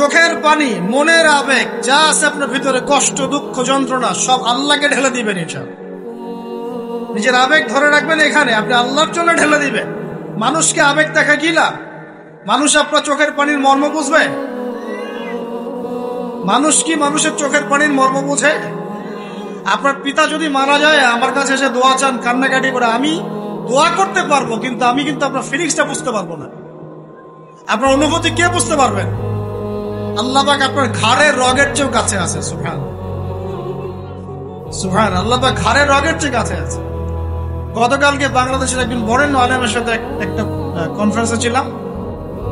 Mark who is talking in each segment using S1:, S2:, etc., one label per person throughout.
S1: চোখের পানি, মনের আবেগ, যা আছে আপনার ভিতরে, কষ্ট, দুঃখ, যন্ত্রণা, সব আল্লাহকে ঢেলে দিবেন। ইনশাআল্লাহ নিজের আবেগ ধরে রাখবেন এখানে, আপনি আল্লাহর জন্য ঢেলে দিবেন। মানুষকে আবেগ দেখা কি লাভ? মানুষ আপনার চোখের পানির মর্ম বুঝবে? মানুষ কি মানুষের চোখের পানির মর্ম বুঝে? আপনার পিতা যদি মারা যায়, আমার কাছে এসে দোয়া চান কান্নাকাটি করে, আমি দোয়া করতে পারবো, কিন্তু আমি কিন্তু আপনার ফিলিংসটা বুঝতে পারবো না। আপনার অনুভূতি কে বুঝতে পারবেন? আল্লাহ পাক আপনার ঘাড়ের রগের চেয়েও কাছে আছে। সুবহান সুবহান, আল্লাহ পাক ঘাড়ের রগের চেয়ে কাছে আছে। গতকালকে বাংলাদেশের একজন বরেণ্য আলেমের সাথে একটা কনফারেন্সে ছিলাম।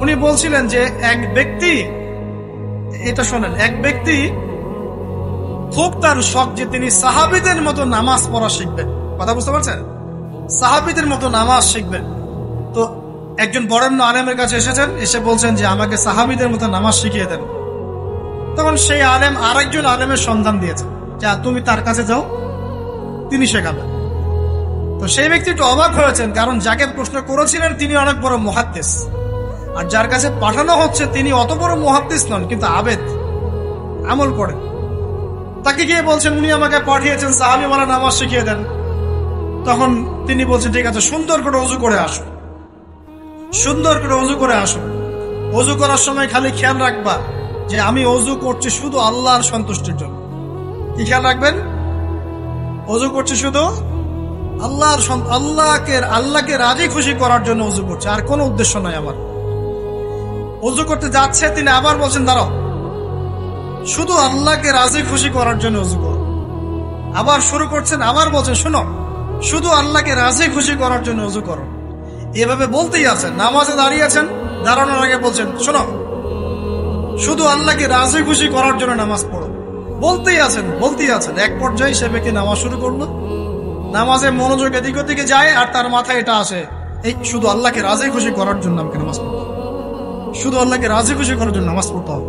S1: উনি বলছিলেন যে এক ব্যক্তি, এটা শোনেন, এক ব্যক্তি খুব তার শখ যে তিনি সাহাবীদের মতো নামাজ পড়া শিখবেন। কথা বুঝতে পারছেন? সাহাবীদের মতো নামাজ শিখবেন। তো একজন বরেণ্য আলেমের কাছে এসেছেন, এসে বলছেন যে আমাকে সাহাবীদের মতো নামাজ শিখিয়ে দেন। তখন সেই আলেম আরেকজন আলেমের সন্ধান দিয়েছে, যা তুমি তার কাছে যাও, তিনি শেখাবেন। তো সেই ব্যক্তি একটু অবাক হয়েছেন, কারণ যাকে প্রশ্ন করেছিলেন তিনি অনেক বড় মুহাদ্দিস, আর যার কাছে পাঠানো হচ্ছে তিনি অত বড় মুহাদ্দিস নন, কিন্তু আবেদ, আমল করেন। তাকে গিয়ে বলছেন উনি আমাকে পাঠিয়েছেন সাহাবীওয়ালা নামাজ শিখিয়ে দেন। তখন তিনি বলছেন ঠিক আছে, সুন্দর করে ওযু করে আসো, সুন্দর করে ওযু করে আসো। ওযু করার সময় খালি খেয়াল রাখবা যে আমি ওযু করছি শুধু আল্লাহর সন্তুষ্টির জন্য। কি খেয়াল রাখবেন? ওযু করছি শুধু আল্লাহকে রাজি খুশি করার জন্য ওযু করছে, আর কোনো উদ্দেশ্য নাই আমার। ওযু করতে যাচ্ছে, তিনি আবার বলছেন দাঁড়াও, শুধু আল্লাহকে রাজি খুশি করার জন্য ওযু করো। আবার শুরু করছেন, আবার বলছেন শোনো, শুধু আল্লাহকে রাজি খুশি করার জন্য ওযু করো। এভাবে বলতেই আছেন। নামাজে দাঁড়িয়েছেন, দাঁড়ানোর আগে বলছেন শোনো, শুধু আল্লাহকে রাজি খুশি করার জন্য নামাজ পড়ো। বলতেই আছেন। এক পর্যায়ে সে ব্যক্তি নামাজ শুরু করলো, নামাজে মনোযোগ এদিক ওদিকে যায়, আর তার মাথায় এটা আসে, এই শুধু আল্লাহকে রাজি খুশি করার জন্য আমাকে নামাজ পড়তে হবে, শুধু আল্লাহকে রাজি খুশি করার জন্য নামাজ পড়তে হবে।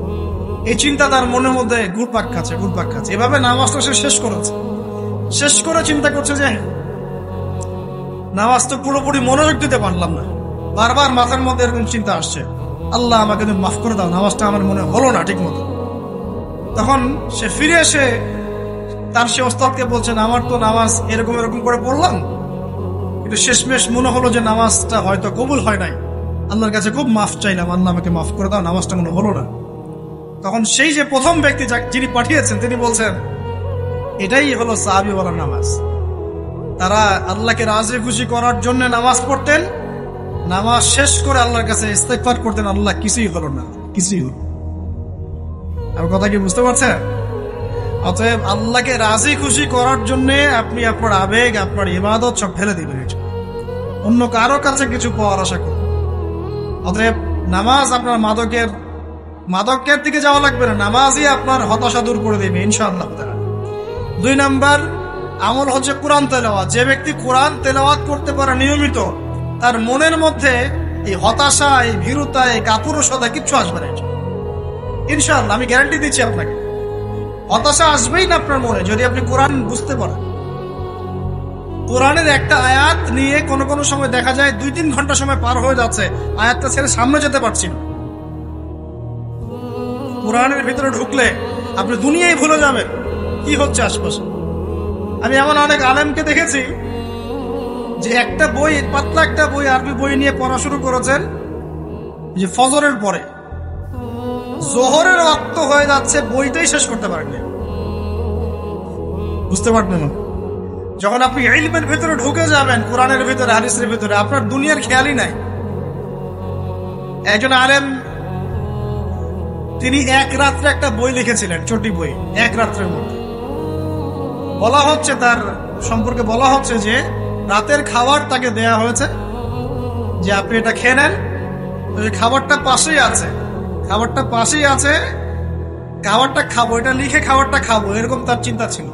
S1: এই চিন্তা তার মনের মধ্যে ঘুরপাক খাচ্ছে। এভাবে নামাজটা সে শেষ করে চিন্তা করছে যে নামাজ তো পুরোপুরি মনোযোগ দিতে পারলাম না। বারবার মাথার মধ্যে এরকম চিন্তা আসছে, আল্লাহ আমাকে তুমি মাফ করে দাও, নামাজটা আমার মনে হলো না ঠিক মতো। তখন সে ফিরে এসে তার সে ওস্তাদকে বলছেন, আমার তো নামাজ এরকম করে পড়লাম, কিন্তু শেষমেশ মনে হলো যে নামাজটা হয়তো কবুল হয় নাই, আল্লাহর কাছে খুব মাফ চাইলাম, আল্লাহ আমাকে মাফ করে দাও, নামাজটা মনে হলো না। তখন সেই যে প্রথম ব্যক্তি যিনি পাঠিয়েছেন তিনি বলছেন, এটাই হলো সাহাবীওয়ালা নামাজ। তারা আল্লাহকে রাজি খুশি করার জন্য নামাজ পড়তেন, নামাজ শেষ করে আল্লাহর কাছে ইস্তেগফার করতেন, আল্লাহ কিছুই হলো না, কিছুই হলো। আমার কথা কি বুঝতে পারছেন? অতএব আল্লাহকে রাজি খুশি করার জন্য আপনি আপনার আবেগ, আপনার ইবাদত সব ফেলে দিবেন, অন্য কারো কাছে কিছু পাওয়ার আশা করুন। অতএব নামাজ আপনার মাদকের দিকে যাওয়া লাগবে না, নামাজই আপনার হতাশা দূর করে দেবে ইনশাআল্লাহ। 2 নাম্বার আমল হচ্ছে কোরআন তেলাওয়াত। যে ব্যক্তি কোরআন তেলাওয়াত করতে পারে নিয়মিত, তার মনের মধ্যে এই হতাশা, এই ভীরুতা, এই কাপুরুষতা কিচ্ছু আসবে না ইনশাআল্লাহ। আমি গ্যারান্টি দিচ্ছি আপনাকে, হতাশা আসবেই না আপনার মনে যদি আপনি কোরআন বুঝতে পারেন। কোরআনের একটা আয়াত নিয়ে কোনো সময় দেখা যায় 2-3 ঘন্টা সময় পার হয়ে যাচ্ছে, আয়াতটা ছেড়ে সামনে যেতে পারছি না। কোরআনের ভিতরে ঢুকলে আপনি দুনিয়ায় ভুলে যাবেন কি হচ্ছে আশপাশে। আমি এমন অনেক আলেমকে দেখেছি যে একটা বই, পাতলা একটা বই, আরবি বই নিয়ে পড়া শুরু করেছেন, যে ফজরের পরে জোহরের ওয়াক্ত হয়ে যাচ্ছে, বইটাই শেষ করতে পারেননি। বুঝতে পারবেন না? যখন আপনি ইলমের ভিতরে ঢুকে যাবেন, কোরআনের ভিতরে, হাদিসের ভিতরে, আপনার দুনিয়ার খেয়ালই নাই। একজন আলেম তিনি এক রাত্রে একটা বই লিখেছিলেন, ছোটি বই, এক রাত্রের মধ্যে। বলা হচ্ছে, তার সম্পর্কে বলা হচ্ছে যে রাতের খাবার তাকে দেয়া হয়েছে, যে আপনি এটা খেয়ে নেন। খাবারটা পাশেই আছে, খাবারটা খাবো, এটা লিখে খাবারটা খাবো, এরকম তার চিন্তা ছিল।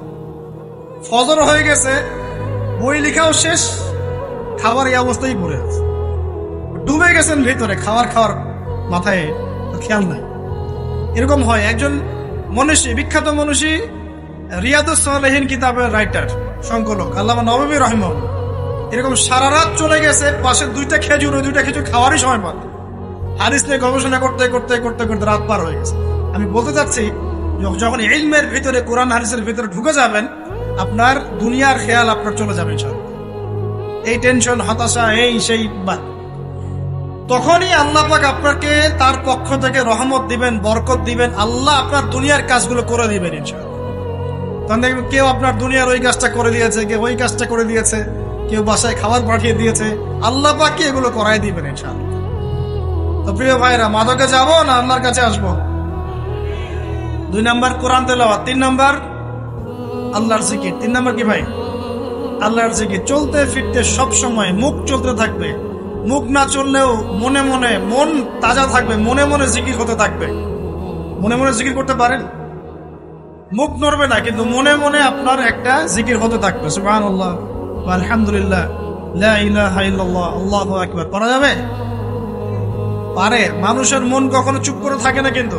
S1: ফজর হয়ে গেছে, বই লিখাও শেষ, খাবার এই অবস্থায় পড়ে আছে, ডুবে গেছেন ভিতরে, খাওয়ার মাথায় খেয়াল নাই। এরকম হয়। একজন মনীষী, বিখ্যাত মনীষী, রিয়াদুস সালেহীন কিতাবের রাইটার, সংকলক আল্লামা নববী রাহিমাহুল্লাহ, এরকম সারা রাত চলে গেছে, পাশে 2টা খেজুর, ওই 2টা খেজুর খাওয়ারই সময় পান। হাদিস নিয়ে গবেষণা করতে রাত পার হয়ে গেছে। আমি বলতে চাচ্ছি, যখন ইলমের ভিতরে, কোরআন হাদিসের ভিতরে ঢুকে যাবেন, আপনার দুনিয়ার খেয়াল আপনার চলে যাবে ইনশাআল্লাহ। এই টেনশন, হতাশা, এই সেই বাদ, তখনই আল্লাহ পাক আপনাকে তার পক্ষ থেকে রহমত দিবেন, বরকত দিবেন, আল্লাহ আপনার দুনিয়ার কাজগুলো করে দিবেন ইনশাআল্লাহ। তখন দেখবেন কেউ আপনার দুনিয়ার ওই কাজটা করে দিয়েছে, কেউ ওই কাজটা করে দিয়েছে, কেউ বাসায় খাবার পাঠিয়ে দিয়েছে, আল্লাহ পাক এগুলো করাই দিবেন ইনশাআল্লাহ। তো প্রিয় ভাইরা, মাদকে যাব না আল্লাহর কাছে আসবো? 2 নাম্বার কোরআন তেলাওয়াত, 3 নাম্বার আল্লাহর জিকির। 3 নাম্বার কি ভাই? আল্লাহর জিকির। চলতে ফিরতে সব সময় মুখ চলতে থাকবে, মুখ না চললেও মনে মনে মন তাজা থাকবে, মনে মনে জিকির হতে থাকবে। মনে মনে জিকির করতে পারেন? মুখ নড়বে না, কিন্তু মনে মনে আপনার একটা জিকির হতে থাকবে। সুবহানাল্লাহ, আলহামদুলিল্লাহ, লা ইলাহা ইল্লাল্লাহ, আল্লাহু আকবার। করা যাবে? পারে। মানুষের মন কখনো চুপ করে থাকে না, কিন্তু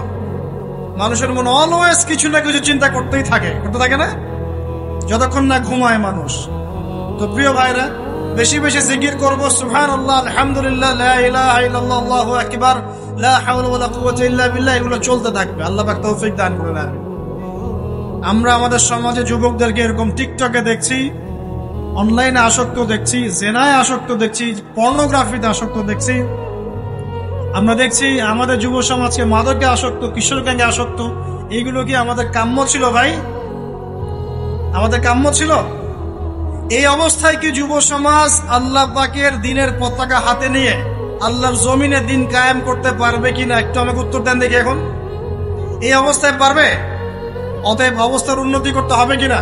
S1: মানুষের মন অলওয়েজ কিছু না কিছু চিন্তা করতেই থাকে, করতে থাকে না, যতক্ষণ না ঘুমায় মানুষ। তো প্রিয় ভাইরা, বেশি বেশি জিকির করবো। সুবহানাল্লাহ, আলহামদুলিল্লাহ, লা ইলাহা ইল্লাল্লাহ, আল্লাহু আকবার, লা হাওলা ওয়ালা কুওয়াতা ইল্লা বিল্লাহ, এগুলো চলতে থাকবে। আল্লাহ পাক তৌফিক দান করুন। আমরা আমাদের সমাজে যুবকদেরকে এরকম টিকটকে দেখছি, অনলাইনে আসক্ত দেখছি, জেনায় আসক্ত দেখছি, পর্নোগ্রাফিতে আসক্ত দেখছি। আমরা দেখছি আমাদের যুব সমাজকে মাদকে আসক্ত, কিশোর গ্যাংয়ে আসক্ত। এইগুলো কি আমাদের কাম্য ছিল ভাই? আমাদের কাম্য ছিল? এই অবস্থায় কি যুব সমাজ আল্লাহ পাকের দিনের পতাকা হাতে নিয়ে আল্লাহর জমিনে দিন কায়েম করতে পারবে কিনা? একটু আমাকে উত্তর দেন দেখি। এখন এই অবস্থায় পারবে? অতএব অবস্থার উন্নতি করতে হবে কিনা?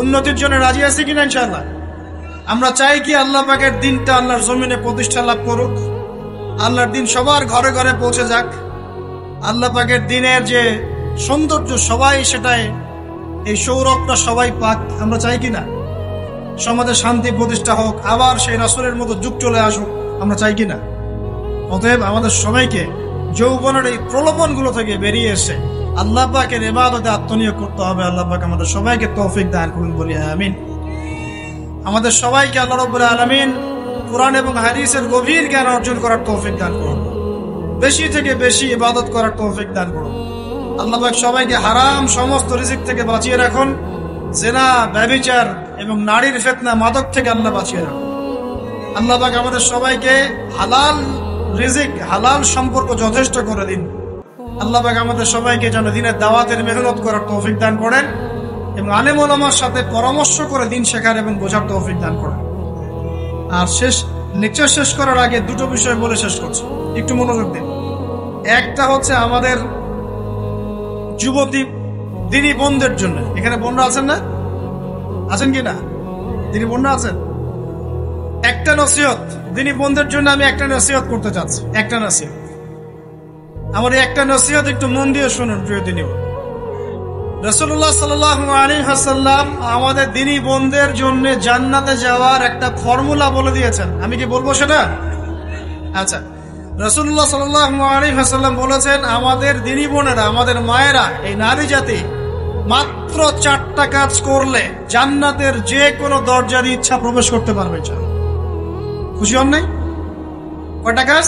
S1: উন্নতির জন্য রাজি আছি কিনা ইনশাআল্লাহ? আমরা চাই কি আল্লাহ পাকের দিনটা আল্লাহর জমিনে প্রতিষ্ঠা লাভ করুক, আল্লাহর দিন সবার ঘরে ঘরে পৌঁছে যাক, আল্লাহ পাকের দিনের যে সৌন্দর্য সবাই সেটাই, এই সৌরভটা সবাই পাক। আমরা চাই কিনা? সমাজে শান্তি প্রতিষ্ঠা হোক, আবার সেই রাসূলের মতো যুগ চলে আসুক, আমরা চাই কিনা? অতএব আমাদের সবাইকে যৌবনের এই প্রলোভনগুলো থেকে বেরিয়ে এসে আল্লাহ পাকের ইবাদতে আত্মনিয়োগ করতে হবে। আল্লাহ পাক আমাদের সবাইকে তৌফিক দান করুন, বলি আমিন। আমাদের সবাইকে আল্লাহ রাব্বুল আলামিন কোরআন এবং হাদিসের গভীর জ্ঞান অর্জন করার তৌফিক দান করুন, বেশি থেকে বেশি ইবাদত করার তৌফিক দান করুন। আল্লাহ পাক সবাইকে হারাম সমস্ত রিজিক থেকে বাঁচিয়ে রাখুন, জিনা, ব্যভিচার এবং নারীর ফিতনা, মাদক থেকে আল্লাহ বাঁচিয়ে রাখুন। আল্লাহ পাক আমাদের সবাইকে হালাল রিজিক, হালাল সম্পর্ক যথেষ্ট করে দিন। আল্লাহ পাক আমাদের সবাইকে যেন দিনের দাওয়াতের মেহনত করার তৌফিক দান করেন এবং আলেম ওলামার সাথে পরামর্শ করে দিন শেখার এবং বোঝার তৌফিক দান করেন। আর লেকচার শেষ করার আগে 2টো বিষয় বলে শেষ করছি, একটু মনোযোগ দিন। একটা হচ্ছে আমাদের যুবতী দিনী বোনদের জন্য। এখানে বোনরা আছেন না? আছেন কি না? দিনী বোনরা আছেন? একটা নসিহত দিনী বোনদের জন্য আমি একটা নসিহত করতে চাচ্ছি, একটা নসিহত। আমার একটা নসিহত একটু মন দিয়ে শুনুন প্রিয় দিনী বোন। রাসূলুল্লাহ সাল্লাল্লাহু আলাইহি ওয়াসাল্লাম আমাদের দিনী বোনদের জন্য জান্নাতে যাওয়ার একটা ফর্মুলা বলে দিয়েছেন। আমি কি বলবো সেটা? আচ্ছা, রাসূলুল্লাহ সাল্লাল্লাহু আলাইহি ওয়াসাল্লাম বলেছেন আমাদের দিনী বোনেরা, আমাদের মায়েরা, এই নারী জাতি মাত্র 4টা কাজ করলে জান্নাতের যে কোনো দরজার ইচ্ছা প্রবেশ করতে পারবে। খুশি হন নাই? কয়টা কাজ?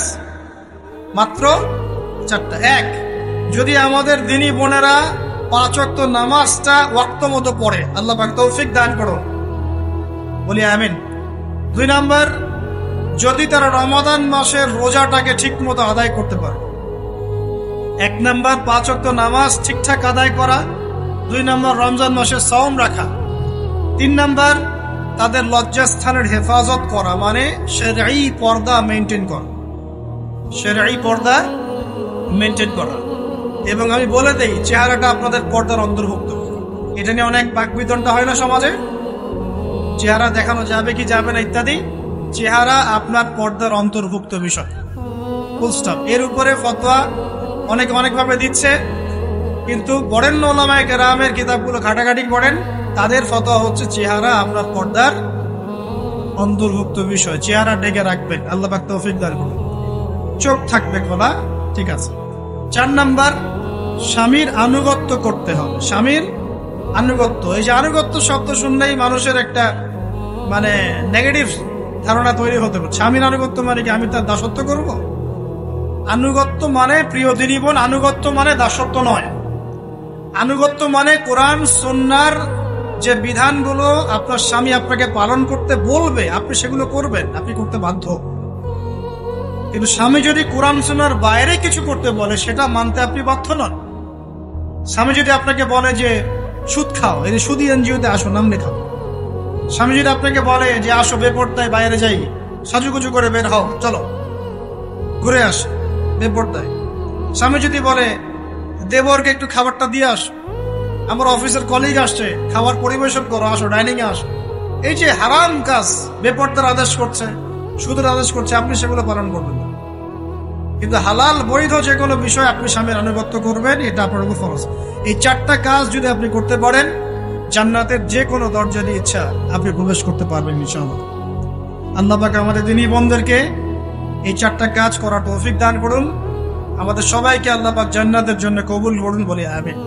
S1: মাত্র 4টা। 1, যদি আমাদের দিনী বোনেরা 5 ওয়াক্ত নামাজটা ওয়াক্ত মতো পড়ে, আল্লাহ পাক তৌফিক দান করো, বলি আমিন। 2 নাম্বার, যদি তারা রমাদান মাসের রোজাটাকে ঠিক মতো আদায় করতে পারে। 1 নাম্বার 5 ওয়াক্ত নামাজ ঠিকঠাক আদায় করা, 2 নাম্বার রমজান মাসে সাওম রাখা, 3 নাম্বার তাদের লজ্জাস্থানের হেফাজত করা, মানে শরঈ পর্দা মেইনটেইন করা, শরঈ পর্দা মেইনটেইন করা। এবং আমি বলে দেই, চেহারাটা আপনাদের পর্দার অন্তর্ভুক্ত। এটা নিয়ে অনেক বাকবিতণ্ডা হয় না সমাজে, চেহারা দেখানো যাবে কি যাবে না ইত্যাদি। চেহারা আপনার পর্দার অন্তর্ভুক্ত বিষয়, ফুল স্টপ। এর উপরে ফতোয়া অনেকভাবে দিচ্ছে, কিন্তু পড়েন না উলামায়ে কেরামের কিতাবগুলো, ঘাটাঘাটি পড়েন, তাদের ফতোয়া হচ্ছে চেহারা আপনার পর্দার অন্তর্ভুক্ত বিষয়, চেহারা ঢেকে রাখবেন। আল্লাহ পাক তৌফিক দান করুন। চোখ থাকবে খোলা, ঠিক আছে। 4 নাম্বার, স্বামীর আনুগত্য করতে হবে। স্বামীর আনুগত্য, এই যে আনুগত্য শব্দ শুনলেই মানুষের একটা মানে নেগেটিভ ধারণা তৈরি হতে পারে। স্বামীর আনুগত্য মানে কি আমি তার দাসত্ব করব? আনুগত্য মানে প্রিয় দিনী বোন, আনুগত্য মানে দাসত্ব নয়। আনুগত্য মানে কোরআন সুন্নাহর যে বিধানগুলো আপনার স্বামী আপনাকে পালন করতে বলবে আপনি সেগুলো করবেন, আপনি করতে বাধ্য। কিন্তু স্বামী যদি কোরআন সুন্নাহর বাইরে কিছু করতে বলে সেটা মানতে আপনি বাধ্য নন। স্বামী যদি আপনাকে বলে যে সুদ খাও, এই সুদী এনজিওতে আসো, নাম লেখাও। স্বামী যদি আপনাকে বলে যে আসো বেপরদায় বাইরে যাই, সাজুগুজু করে বের হও, চলো ঘুরে আসো বেপরদায়। স্বামী যদি বলে দেবরকে একটু খাবারটা দিয়ে আসো, আমার অফিসের কলিগ আসছে, খাবার পরিবেশন করো, আসো ডাইনিং এ আসো। এই যে হারাম কাজ বেপরদার আদেশ করছে, সুদের আদেশ করছে, আপনি সেগুলো পালন করবেন না। কিন্তু হালাল বৈধ যে কোনো বিষয় আপনি স্বামীর আনুগত্য করবেন, এটা আপনার উপর ফরজ। এই 4টা কাজ যদি আপনি করতে পারেন, জান্নাতের যে কোনো দরজা দিয়ে ইচ্ছা আপনি প্রবেশ করতে পারবেন ইনশাআল্লাহ। আল্লাহ পাক আমাদের দিনী বোনদেরকে এই 4টা কাজ করার তৌফিক দান করুন। আমাদের সবাইকে আল্লাহ পাক জান্নাতের জন্য কবুল করুন বলে আমিন।